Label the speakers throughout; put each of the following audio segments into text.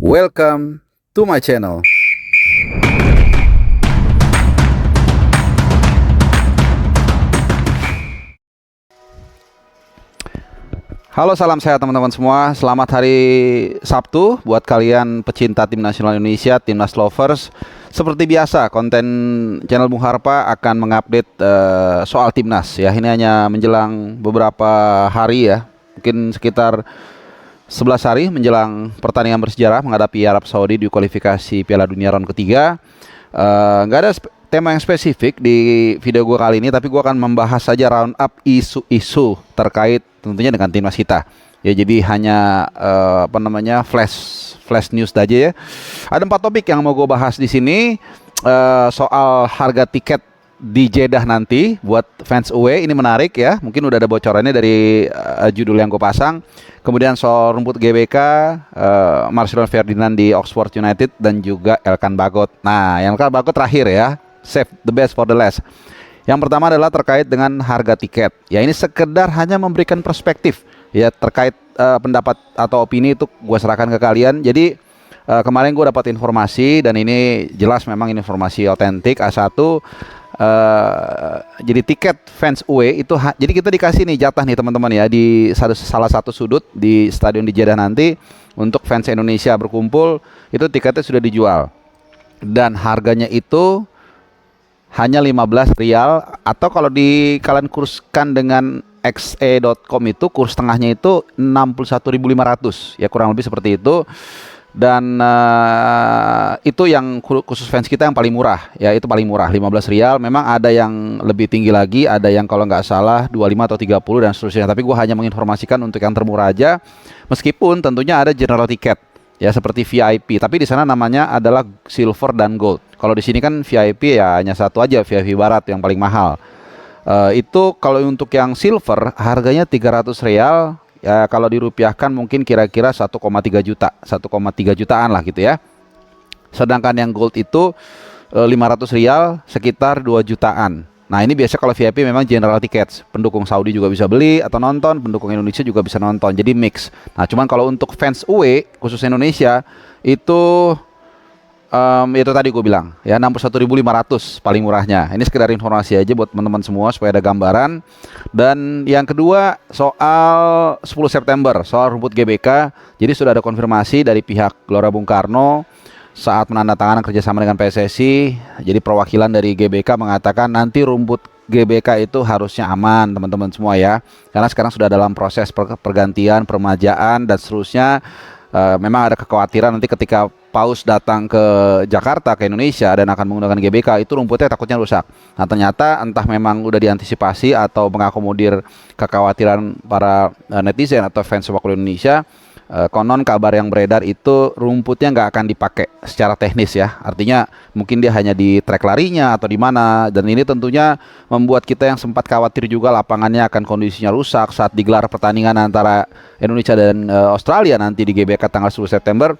Speaker 1: Welcome to my channel. Halo, salam sehat teman-teman semua. Selamat hari Sabtu buat kalian pecinta tim nasional Indonesia, timnas lovers. Seperti biasa, konten channel Bung Harpa akan mengupdate soal timnas ya. Ini hanya menjelang beberapa hari ya, mungkin sekitar 11 hari menjelang pertandingan bersejarah menghadapi Arab Saudi di kualifikasi Piala Dunia round ketiga. Nggak ada tema yang spesifik di video gue kali ini, tapi gue akan membahas saja round up isu-isu terkait tentunya dengan timnas kita. Ya, jadi hanya flash news aja ya. Ada 4 topik yang mau gue bahas di sini. Soal harga tiket di Jeddah nanti buat fans away, ini menarik ya. Mungkin udah ada bocorannya dari judul yang gue pasang. Kemudian soal rumput GBK, Marcelo Ferdinand di Oxford United, dan juga Elkan Bagot. Nah, Elkan Bagot terakhir ya, save the best for the last. Yang pertama adalah terkait dengan harga tiket. Ya, ini sekedar hanya memberikan perspektif ya terkait pendapat atau opini itu gue serahkan ke kalian. Jadi kemarin gue dapat informasi, dan ini jelas memang informasi otentik A1. Jadi tiket fans away itu jadi kita dikasih nih jatah nih teman-teman ya, di salah satu sudut di stadion di Jeddah nanti untuk fans Indonesia berkumpul. Itu tiketnya sudah dijual dan harganya itu hanya 15 rial, atau kalau kalian kurskan dengan xe.com itu kurs tengahnya itu 61.500 ya, kurang lebih seperti itu. Dan itu yang khusus fans kita yang paling murah ya, itu paling murah 15 rial. Memang ada yang lebih tinggi lagi, ada yang kalau nggak salah 25 atau 30 dan seterusnya, tapi gua hanya menginformasikan untuk yang termurah aja, meskipun tentunya ada general ticket ya seperti VIP, tapi di sana namanya adalah silver dan gold. Kalau di sini kan VIP ya hanya satu aja, VIP barat yang paling mahal. Itu kalau untuk yang silver harganya 300 rial. Ya, kalau dirupiahkan mungkin kira-kira 1,3 juta, 1,3 jutaan lah gitu ya. Sedangkan yang gold itu 500 rial, sekitar 2 jutaan. Nah, ini biasa kalau VIP memang general tickets. Pendukung Saudi juga bisa beli atau nonton, pendukung Indonesia juga bisa nonton. Jadi mix. Nah, cuman kalau untuk fans away khusus Indonesia itu tadi gue bilang ya 61.500 paling murahnya. Ini sekedar informasi aja buat teman-teman semua supaya ada gambaran. Dan yang kedua soal 10 September, soal rumput GBK. Jadi sudah ada konfirmasi dari pihak Gelora Bung Karno saat menandatangani kerjasama dengan PSSI. Jadi perwakilan dari GBK mengatakan nanti rumput GBK itu harusnya aman teman-teman semua ya, karena sekarang sudah dalam proses pergantian, peremajaan dan seterusnya. Memang ada kekhawatiran nanti ketika Paus datang ke Jakarta, ke Indonesia dan akan menggunakan GBK, itu rumputnya takutnya rusak. Nah, ternyata entah memang udah diantisipasi atau mengakomodir kekhawatiran para netizen atau fans sepak bola Indonesia. Konon kabar yang beredar itu rumputnya nggak akan dipakai secara teknis ya. Artinya mungkin dia hanya di trek larinya atau di mana. Dan ini tentunya membuat kita yang sempat khawatir juga lapangannya akan kondisinya rusak saat digelar pertandingan antara Indonesia dan Australia nanti di GBK tanggal 10 September.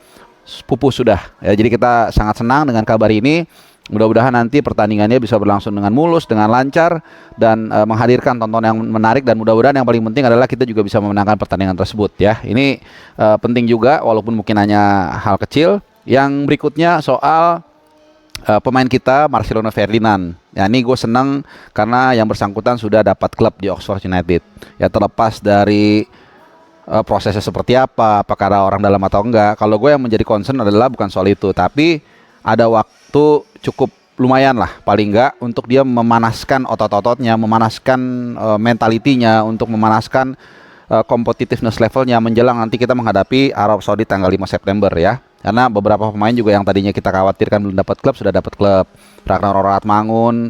Speaker 1: Pupus sudah ya. Jadi kita sangat senang dengan kabar ini. Mudah-mudahan nanti pertandingannya bisa berlangsung dengan mulus, dengan lancar, dan menghadirkan tontonan yang menarik. Dan mudah-mudahan yang paling penting adalah kita juga bisa memenangkan pertandingan tersebut ya. Ini penting juga walaupun mungkin hanya hal kecil. Yang berikutnya soal pemain kita Marcelo Ferdinand. Ya, ini gue senang karena yang bersangkutan sudah dapat klub di Oxford United. Ya, terlepas dari prosesnya seperti apa, apakah ada orang dalam atau enggak. Kalau gue yang menjadi concern adalah bukan soal itu, tapi ada waktu cukup lumayan lah paling enggak untuk dia memanaskan otot-ototnya, memanaskan mentalitinya, untuk memanaskan competitiveness levelnya menjelang nanti kita menghadapi Arab Saudi tanggal 5 September ya. Karena beberapa pemain juga yang tadinya kita khawatirkan belum dapat klub sudah dapat klub. Ragnar Roratmangun,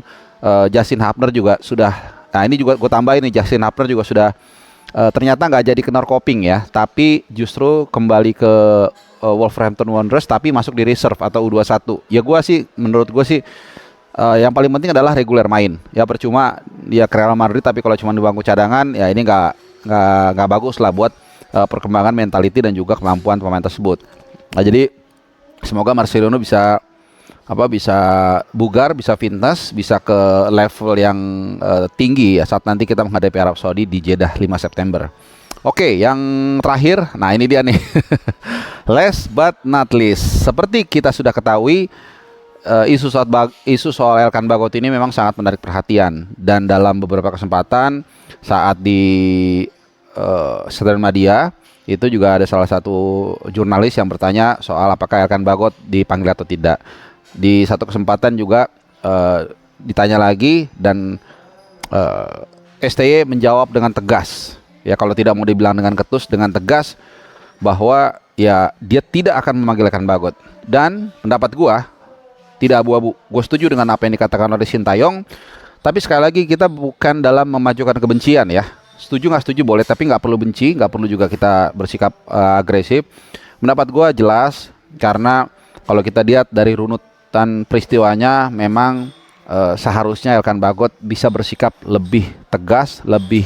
Speaker 1: Justin Hapner juga sudah. Nah, ini juga gue tambahin nih, Justin Hapner juga sudah ternyata nggak jadi ke Norrköping ya, tapi justru kembali ke Wolverhampton Wanderers, tapi masuk di reserve atau U21. Ya menurut gue sih yang paling penting adalah reguler main. Ya percuma dia ke Real Madrid tapi kalau cuma di bangku cadangan ya ini nggak bagus lah buat perkembangan mentality dan juga kemampuan pemain tersebut. Nah, jadi semoga Marcelo bisa bisa bugar, bisa fitness, bisa ke level yang tinggi ya saat nanti kita menghadapi Arab Saudi di Jeddah 5 September. Oke, yang terakhir, nah ini dia nih. Last but not least, seperti kita sudah ketahui, isu soal Elkan Bagot ini memang sangat menarik perhatian, dan dalam beberapa kesempatan saat di Stadion Madia itu juga ada salah satu jurnalis yang bertanya soal apakah Elkan Bagot dipanggil atau tidak. Di satu kesempatan juga ditanya lagi, dan STY menjawab dengan tegas, ya kalau tidak mau dibilang dengan ketus, dengan tegas bahwa ya dia tidak akan memanggil Elkan Bagot. Dan pendapat gua tidak abu-abu. Gue setuju dengan apa yang dikatakan oleh Sintayong, tapi sekali lagi kita bukan dalam memajukan kebencian ya. Setuju nggak setuju boleh, tapi nggak perlu benci, nggak perlu juga kita bersikap agresif. Pendapat gua jelas, karena kalau kita lihat dari runutan peristiwanya, memang seharusnya Elkan Bagot bisa bersikap lebih tegas, lebih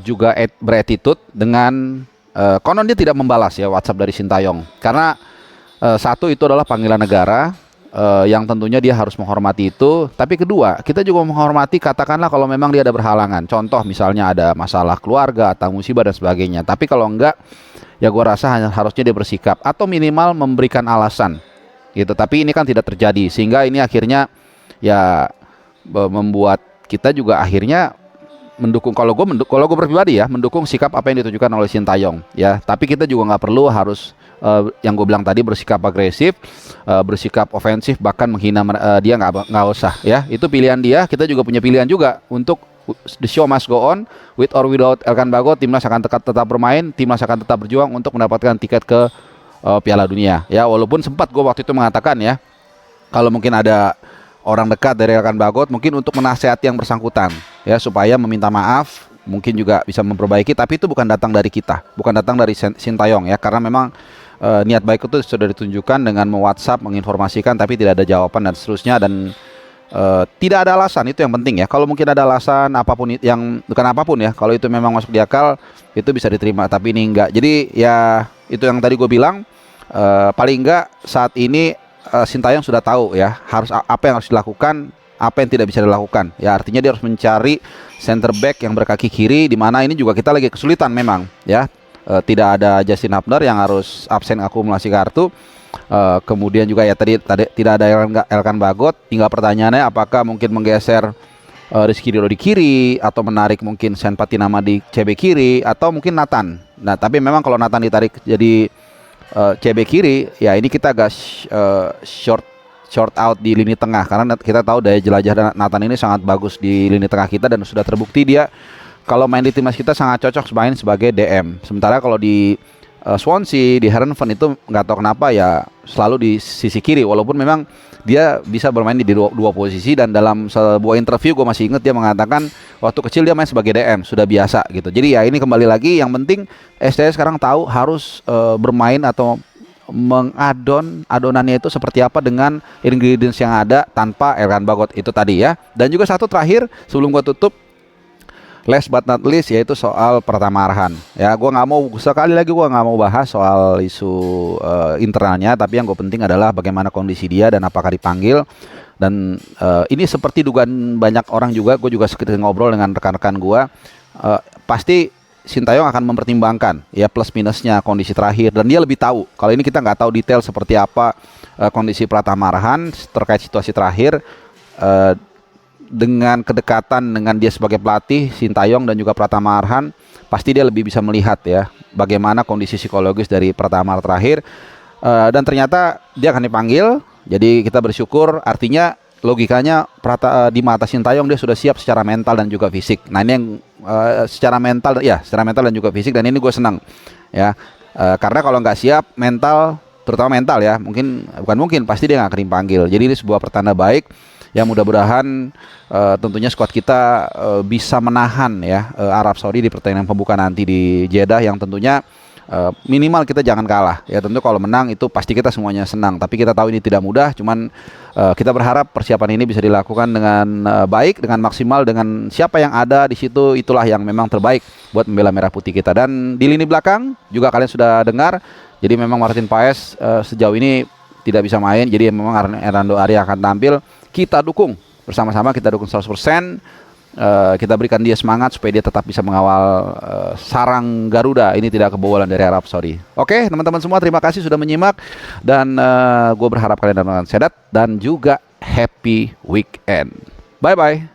Speaker 1: juga beretitude dengan konon dia tidak membalas ya WhatsApp dari Sintayong, karena satu itu adalah panggilan negara yang tentunya dia harus menghormati itu. Tapi kedua, kita juga menghormati katakanlah kalau memang dia ada berhalangan, contoh misalnya ada masalah keluarga atau musibah dan sebagainya. Tapi kalau enggak, ya gua rasa harusnya dia bersikap atau minimal memberikan alasan gitu. Tapi ini kan tidak terjadi, sehingga ini akhirnya ya membuat kita juga akhirnya mendukung, kalau gue pribadi ya, mendukung sikap apa yang ditunjukkan oleh Sintayong ya. Tapi kita juga nggak perlu harus yang gue bilang tadi bersikap agresif, bersikap ofensif, bahkan menghina dia, nggak usah ya. Itu pilihan dia, kita juga punya pilihan juga untuk the show must go on, with or without Elkan Bagot. Timnas akan tetap bermain, timnas akan tetap berjuang untuk mendapatkan tiket ke Piala Dunia ya. Walaupun sempat gue waktu itu mengatakan ya, kalau mungkin ada orang dekat dari Elkan Bagot mungkin untuk menasehati yang bersangkutan ya, supaya meminta maaf, mungkin juga bisa memperbaiki. Tapi itu bukan datang dari kita, bukan datang dari Sintayong ya, karena memang niat baik itu sudah ditunjukkan dengan WhatsApp menginformasikan, tapi tidak ada jawaban dan seterusnya. Dan tidak ada alasan, itu yang penting ya. Kalau mungkin ada alasan apapun, yang bukan apapun ya, kalau itu memang masuk di akal, itu bisa diterima, tapi ini enggak. Jadi ya itu yang tadi gue bilang, paling enggak saat ini Sintayong sudah tahu ya harus apa yang harus dilakukan, apa yang tidak bisa dilakukan ya. Artinya dia harus mencari center back yang berkaki kiri, di mana ini juga kita lagi kesulitan memang ya. Tidak ada Justin Hubner yang harus absen akumulasi kartu. Kemudian juga ya tadi tidak ada Elkan Bagot. Tinggal pertanyaannya apakah mungkin menggeser Rizky Ridho di kiri, atau menarik mungkin Sen Patinama di CB kiri, atau mungkin Nathan. Nah tapi memang kalau Nathan ditarik jadi CB kiri ya, ini kita agak short out di lini tengah, karena kita tahu daya jelajah Nathan ini sangat bagus di lini tengah kita, dan sudah terbukti dia kalau main di timnas kita sangat cocok main sebagai DM. Sementara kalau di Swansea, di Heerenveen itu nggak tahu kenapa ya selalu di sisi kiri, walaupun memang dia bisa bermain di dua posisi. Dan dalam sebuah interview gue masih ingat dia mengatakan waktu kecil dia main sebagai DM, sudah biasa gitu. Jadi ya ini kembali lagi, yang penting STY sekarang tahu harus bermain atau adonannya itu seperti apa dengan ingredients yang ada tanpa Elkan Bagot itu tadi ya. Dan juga satu terakhir sebelum gue tutup, last but not least, yaitu soal Pratama Arhan ya. Gue nggak mau, sekali lagi gue nggak mau bahas soal isu internalnya, tapi yang gue penting adalah bagaimana kondisi dia dan apakah dipanggil. Dan ini seperti dugaan banyak orang juga, gue juga sekedar ngobrol dengan rekan-rekan gue, pasti Sintayong akan mempertimbangkan ya plus minusnya kondisi terakhir, dan dia lebih tahu. Kalau ini kita nggak tahu detail seperti apa kondisi Pratama Arhan terkait situasi terakhir. Dengan kedekatan dengan dia sebagai pelatih, Sintayong dan juga Pratama Arhan, pasti dia lebih bisa melihat ya bagaimana kondisi psikologis dari Pratama terakhir. Dan ternyata dia akan dipanggil. Jadi kita bersyukur, artinya logikanya di mata Sintayong dia sudah siap secara mental dan juga fisik. Nah ini yang secara mental dan juga fisik, dan ini gue senang ya, karena kalau nggak siap mental, terutama mental ya, mungkin pasti dia nggak akan dipanggil. Jadi ini sebuah pertanda baik. Ya mudah-mudahan tentunya skuad kita bisa menahan ya Arab Saudi di pertandingan pembuka nanti di Jeddah, yang tentunya minimal kita jangan kalah ya. Tentu kalau menang itu pasti kita semuanya senang, tapi kita tahu ini tidak mudah. Cuman kita berharap persiapan ini bisa dilakukan dengan baik, dengan maksimal, dengan siapa yang ada di situ, itulah yang memang terbaik buat membela merah putih kita. Dan di lini belakang juga kalian sudah dengar, jadi memang Martin Paes sejauh ini tidak bisa main, jadi memang Hernando Ari akan tampil. Kita dukung bersama-sama, kita dukung 100%. Kita berikan dia semangat supaya dia tetap bisa mengawal sarang Garuda ini tidak kebobolan dari Arab Saudi. Oke, teman-teman semua, terima kasih sudah menyimak, dan gue berharap kalian dalam keadaan sehat dan juga happy weekend. Bye bye.